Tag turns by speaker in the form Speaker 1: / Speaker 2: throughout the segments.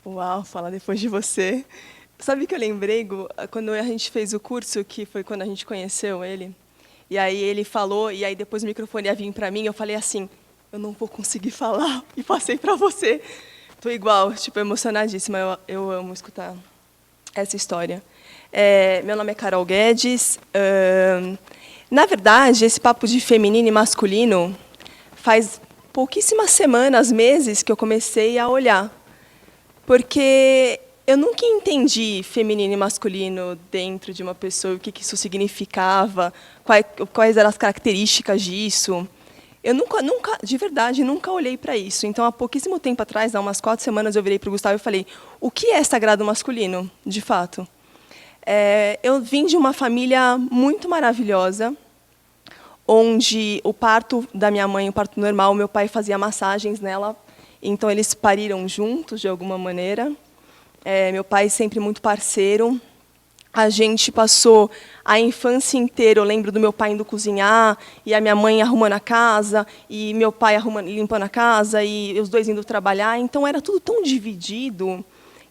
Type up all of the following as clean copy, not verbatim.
Speaker 1: Uau, falar depois de você. Sabe que eu lembrei, Gu, quando a gente fez o curso, que foi quando a gente conheceu ele, e aí ele falou, e aí depois o microfone ia vir para mim, eu falei assim, eu não vou conseguir falar, e passei para você. Tô igual, tipo, emocionadíssima, eu amo escutar essa história. Meu nome é Carol Guedes. Na verdade, esse papo de feminino e masculino faz pouquíssimas semanas, meses, que eu comecei a olhar. Porque eu nunca entendi feminino e masculino dentro de uma pessoa, o que isso significava, quais eram as características disso. Eu nunca, de verdade, nunca olhei para isso. Então, há pouquíssimo tempo atrás, há umas 4 semanas, eu virei para o Gustavo e falei, o que é sagrado masculino, de fato? Eu vim de uma família muito maravilhosa, onde o parto da minha mãe, o parto normal, meu pai fazia massagens nela, então eles pariram juntos, de alguma maneira. Meu pai sempre muito parceiro. A gente passou a infância inteira, eu lembro do meu pai indo cozinhar, e a minha mãe arrumando a casa, e meu pai limpando a casa, e os dois indo trabalhar. Então, era tudo tão dividido,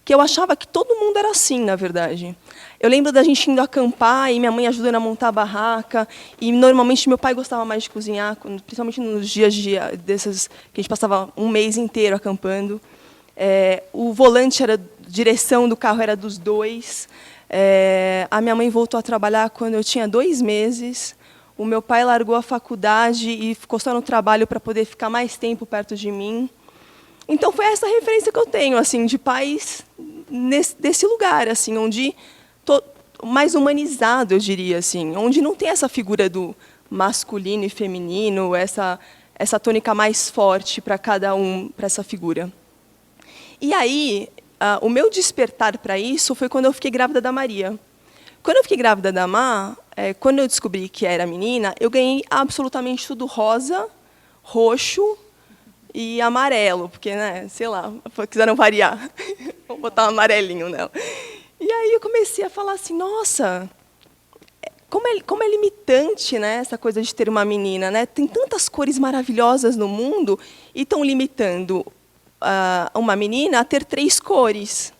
Speaker 1: que eu achava que todo mundo era assim, na verdade. Eu lembro da gente indo acampar, e minha mãe ajudando a montar a barraca, e, normalmente, meu pai gostava mais de cozinhar, principalmente nos dias desses que a gente passava um mês inteiro acampando. O volante, direção do carro era dos dois. A minha mãe voltou a trabalhar quando eu tinha 2 meses. O meu pai largou a faculdade e ficou só no trabalho para poder ficar mais tempo perto de mim. Então, foi essa referência que eu tenho, assim, de pais desse lugar, assim, onde mais humanizado, eu diria, assim, onde não tem essa figura do masculino e feminino, essa tônica mais forte para cada um, para essa figura. E aí, o meu despertar para isso foi quando eu fiquei grávida da Maria. Quando eu fiquei grávida da Má, quando eu descobri que era menina, eu ganhei absolutamente tudo rosa, roxo e amarelo, porque, né, sei lá, quiseram variar. Vou botar um amarelinho nela. E aí eu comecei a falar assim, nossa, como é limitante, né, essa coisa de ter uma menina, né? Tem tantas cores maravilhosas no mundo e estão limitando uma menina a ter 3 cores.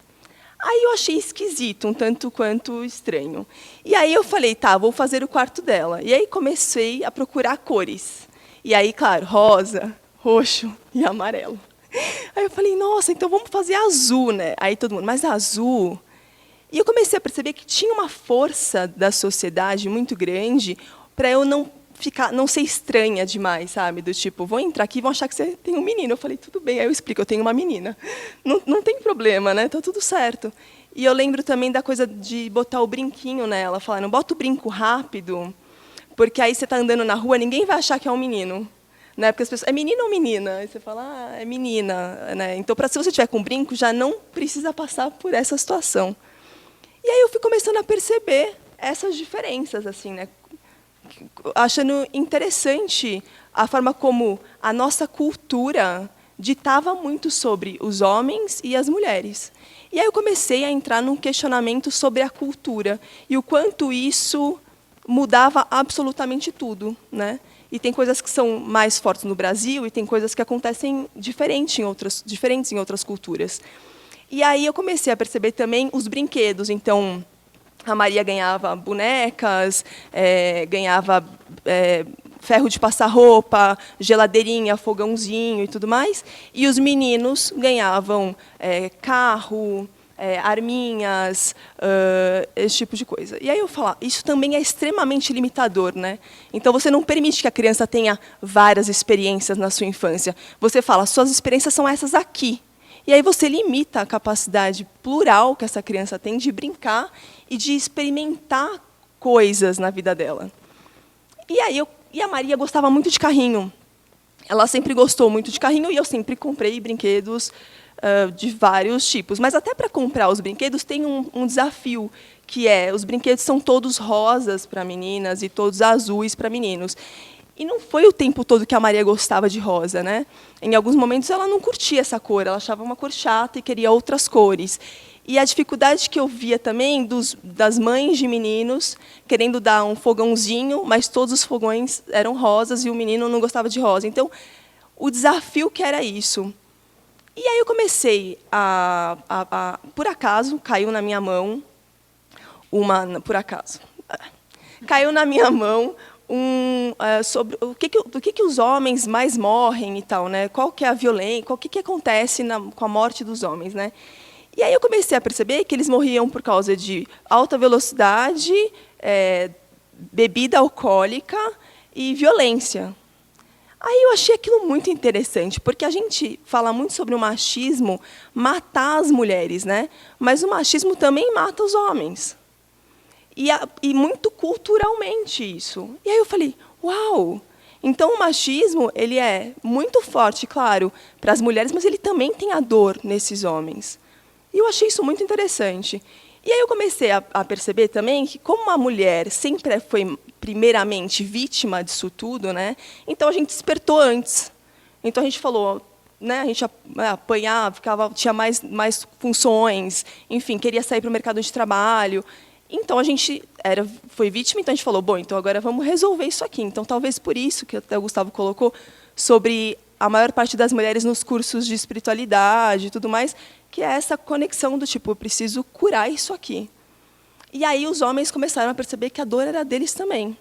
Speaker 1: Aí eu achei esquisito, um tanto quanto estranho. E aí eu falei, tá, vou fazer o quarto dela. E aí comecei a procurar cores. E aí, claro, rosa, roxo e amarelo. Aí eu falei, nossa, então vamos fazer azul, né? Aí todo mundo, mas azul? E eu comecei a perceber que tinha uma força da sociedade muito grande para eu não ser estranha demais, sabe? Do tipo, vou entrar aqui e vão achar que você tem um menino. Eu falei, tudo bem, aí eu explico, eu tenho uma menina. Não tem problema, né? Tá tudo certo. E eu lembro também da coisa de botar o brinquinho nela. Falar, não bota o brinco rápido, porque aí você está andando na rua, ninguém vai achar que é um menino. Né? Porque as pessoas, é menino ou menina? Aí você fala, é menina. Né? Então, se você tiver com brinco, já não precisa passar por essa situação. E aí eu fui começando a perceber essas diferenças, assim, né? Achando interessante a forma como a nossa cultura ditava muito sobre os homens e as mulheres. E aí eu comecei a entrar num questionamento sobre a cultura e o quanto isso mudava absolutamente tudo, né? E tem coisas que são mais fortes no Brasil e tem coisas que acontecem diferentes em outras culturas. E aí eu comecei a perceber também os brinquedos. Então, a Maria ganhava bonecas, ganhava ferro de passar roupa, geladeirinha, fogãozinho e tudo mais. E os meninos ganhavam carro, arminhas, esse tipo de coisa. E aí eu falo, isso também é extremamente limitador, né? Então, você não permite que a criança tenha várias experiências na sua infância. Você fala, suas experiências são essas aqui. E aí você limita a capacidade plural que essa criança tem de brincar e de experimentar coisas na vida dela. E a Maria gostava muito de carrinho. Ela sempre gostou muito de carrinho e eu sempre comprei brinquedos de vários tipos. Mas até para comprar os brinquedos tem um desafio, que os brinquedos são todos rosas para meninas e todos azuis para meninos. E não foi o tempo todo que a Maria gostava de rosa, né? Em alguns momentos ela não curtia essa cor, ela achava uma cor chata e queria outras cores. E a dificuldade que eu via também das mães de meninos querendo dar um fogãozinho, mas todos os fogões eram rosas e o menino não gostava de rosa. Então, o desafio que era isso. E aí eu comecei por acaso, caiu na minha mão por acaso, caiu na minha mão sobre do que os homens mais morrem e tal, né? Qual que é a violência, o que acontece com a morte dos homens, né? E aí eu comecei a perceber que eles morriam por causa de alta velocidade, bebida alcoólica e violência. Aí eu achei aquilo muito interessante, porque a gente fala muito sobre o machismo matar as mulheres, né? Mas o machismo também mata os homens. E muito culturalmente isso. E aí eu falei, uau! Então o machismo ele é muito forte, claro, para as mulheres, mas ele também tem a dor nesses homens. E eu achei isso muito interessante. E aí eu comecei a perceber também que, como a mulher sempre foi, primeiramente, vítima disso tudo, né, então a gente despertou antes. Então a gente falou, né, a gente apanhava, tinha mais funções, enfim, queria sair para o mercado de trabalho. Então a gente foi vítima, então a gente falou, bom, então agora vamos resolver isso aqui. Então talvez por isso que até o Gustavo colocou sobre a maior parte das mulheres nos cursos de espiritualidade e tudo mais, que é essa conexão do tipo, eu preciso curar isso aqui. E aí os homens começaram a perceber que a dor era deles também.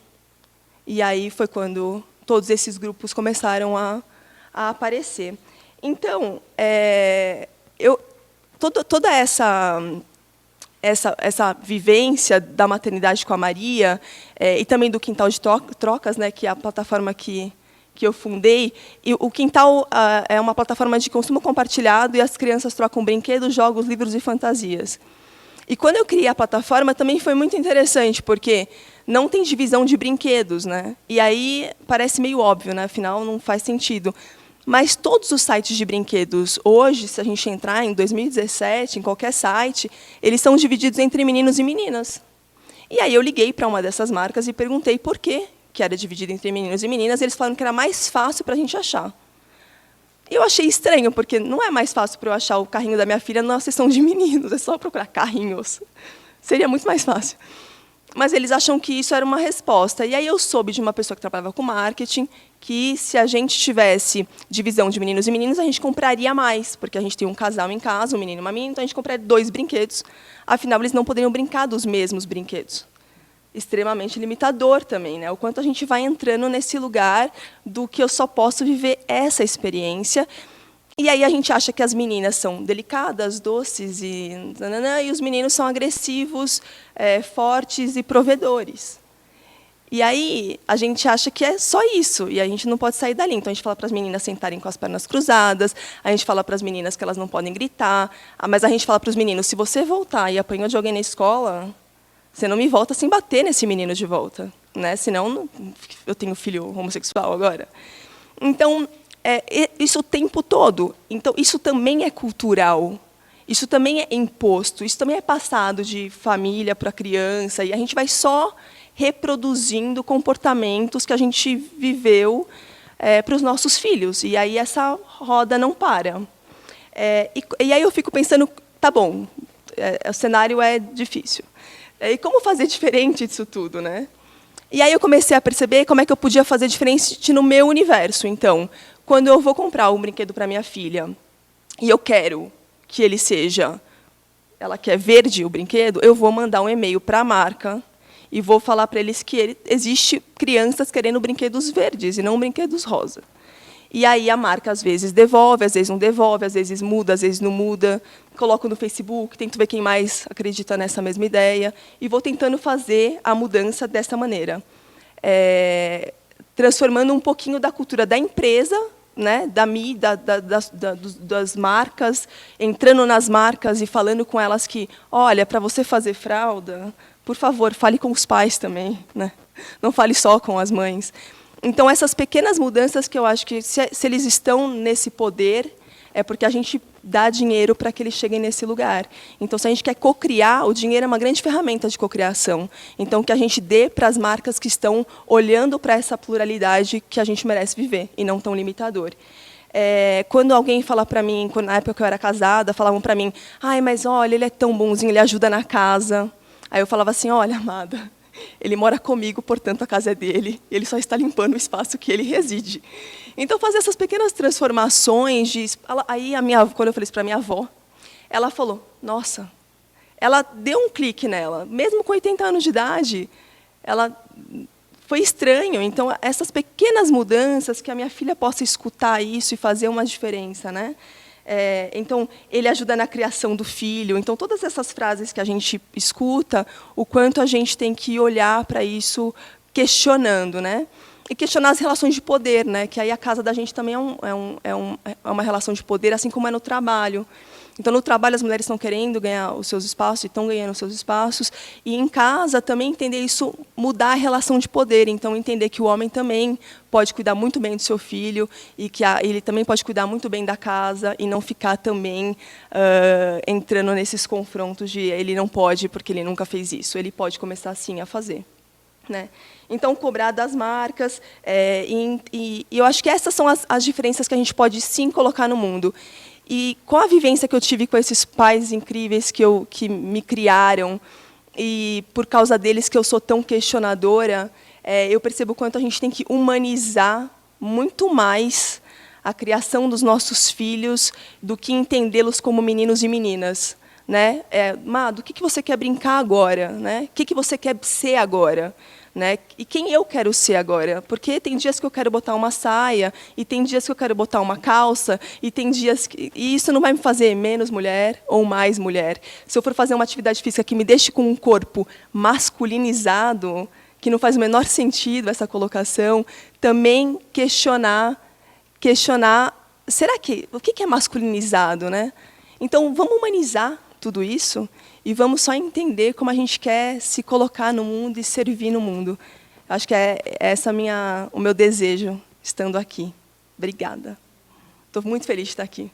Speaker 1: E aí foi quando todos esses grupos começaram a aparecer. Então, toda essa vivência da maternidade com a Maria, e também do Quintal de Trocas, né, que é a plataforma que eu fundei. E o Quintal é uma plataforma de consumo compartilhado e as crianças trocam brinquedos, jogos, livros e fantasias. E quando eu criei a plataforma, também foi muito interessante, porque não tem divisão de brinquedos, né? E aí parece meio óbvio, né? Afinal, não faz sentido. Mas todos os sites de brinquedos, hoje, se a gente entrar em 2017, em qualquer site, eles são divididos entre meninos e meninas. E aí eu liguei para uma dessas marcas e perguntei por quê que era dividido entre meninos e meninas, e eles falaram que era mais fácil para a gente achar. Eu achei estranho, porque não é mais fácil para eu achar o carrinho da minha filha na seção de meninos, é só procurar carrinhos. Seria muito mais fácil. Mas eles acham que isso era uma resposta. E aí eu soube de uma pessoa que trabalhava com marketing que, se a gente tivesse divisão de meninos e meninas, a gente compraria mais, porque a gente tem um casal em casa, um menino e uma menina, então a gente compraria 2 brinquedos. Afinal, eles não poderiam brincar dos mesmos brinquedos. Extremamente limitador também, né? O quanto a gente vai entrando nesse lugar do que eu só posso viver essa experiência. E aí a gente acha que as meninas são delicadas, doces e os meninos são agressivos, fortes e provedores. E aí a gente acha que é só isso, e a gente não pode sair dali. Então a gente fala para as meninas sentarem com as pernas cruzadas, a gente fala para as meninas que elas não podem gritar, mas a gente fala para os meninos, se você voltar e apanhou de alguém na escola, você não me volta sem bater nesse menino de volta, né? Senão eu tenho filho homossexual agora. Então, isso o tempo todo. Então, isso também é cultural. Isso também é imposto. Isso também é passado de família para criança. E a gente vai só reproduzindo comportamentos que a gente viveu para os nossos filhos. E aí essa roda não para. E aí eu fico pensando, tá bom, o cenário é difícil. E como fazer diferente disso tudo, né? E aí eu comecei a perceber como é que eu podia fazer diferente no meu universo. Então, quando eu vou comprar um brinquedo para minha filha e eu quero que ele seja, ela quer verde o brinquedo, eu vou mandar um e-mail para a marca e vou falar para eles que existe crianças querendo brinquedos verdes e não brinquedos rosa. E aí a marca, às vezes, devolve, às vezes não devolve, às vezes muda, às vezes não muda. Coloco no Facebook, tento ver quem mais acredita nessa mesma ideia, e vou tentando fazer a mudança dessa maneira. Transformando um pouquinho da cultura da empresa, né, das marcas, entrando nas marcas e falando com elas que, olha, para você fazer fralda, por favor, fale com os pais também, né? Não fale só com as mães. Então, essas pequenas mudanças que eu acho que, se eles estão nesse poder, é porque a gente dá dinheiro para que eles cheguem nesse lugar. Então, se a gente quer cocriar, o dinheiro é uma grande ferramenta de cocriação. Então, que a gente dê para as marcas que estão olhando para essa pluralidade que a gente merece viver, e não tão limitador. Quando alguém fala para mim, na época que eu era casada, falavam para mim, ai, mas olha, ele é tão bonzinho, ele ajuda na casa. Aí eu falava assim, olha, amada, Ele mora comigo, portanto, a casa é dele. Ele só está limpando o espaço que ele reside. Então, fazer essas pequenas transformações... Aí, quando eu falei isso para a minha avó, ela falou, nossa, ela deu um clique nela. Mesmo com 80 anos de idade, foi estranho. Então, essas pequenas mudanças, que a minha filha possa escutar isso e fazer uma diferença, né? Então, ele ajuda na criação do filho. Então, todas essas frases que a gente escuta, o quanto a gente tem que olhar para isso questionando, né? E questionar as relações de poder, né? Que aí a casa da gente também é uma relação de poder, assim como é no trabalho. Então, no trabalho, as mulheres estão querendo ganhar os seus espaços, e estão ganhando os seus espaços. E, em casa, também entender isso, mudar a relação de poder. Então, entender que o homem também pode cuidar muito bem do seu filho, e que ele também pode cuidar muito bem da casa, e não ficar também entrando nesses confrontos de ele não pode, porque ele nunca fez isso. Ele pode começar, sim, a fazer. Né? Então, cobrar das marcas. E eu acho que essas são as diferenças que a gente pode, sim, colocar no mundo. E com a vivência que eu tive com esses pais incríveis que me criaram, e por causa deles que eu sou tão questionadora, eu percebo o quanto a gente tem que humanizar muito mais a criação dos nossos filhos do que entendê-los como meninos e meninas. Né? Má, do que você quer brincar agora? Né? O que você quer ser agora? Né? E quem eu quero ser agora? Porque tem dias que eu quero botar uma saia, e tem dias que eu quero botar uma calça, e tem dias que... E isso não vai me fazer menos mulher ou mais mulher. Se eu for fazer uma atividade física que me deixe com um corpo masculinizado, que não faz o menor sentido essa colocação, também questionar será que... O que é masculinizado? Né? Então, vamos humanizar tudo isso e vamos só entender como a gente quer se colocar no mundo e servir no mundo. Acho que é essa o meu desejo estando aqui. Obrigada. Estou muito feliz de estar aqui.